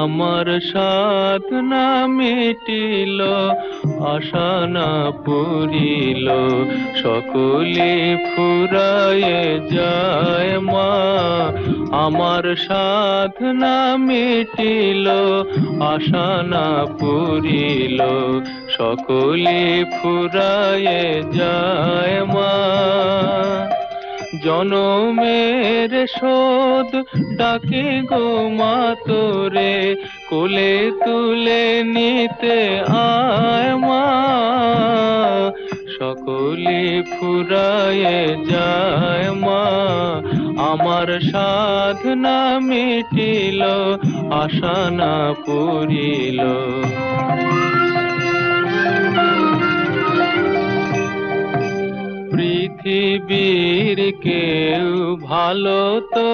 আমার সাধনা মিটিল, আশা না পুরিল, সকলে ফুরায়ে যায় মা। আমার সাধনা মিটিল, আশা না পুরিল, সকলে ফুরায়ে যায় মা। জনমের শোধ ডাকে গো মা তোরে, কোলে তুলে নিতে আয় মা। সকলে ফুরায়ে যায় মা, আমার সাধনা মিটিল, আশা না পুরিল। পৃথিবীর কেউ ভালো তো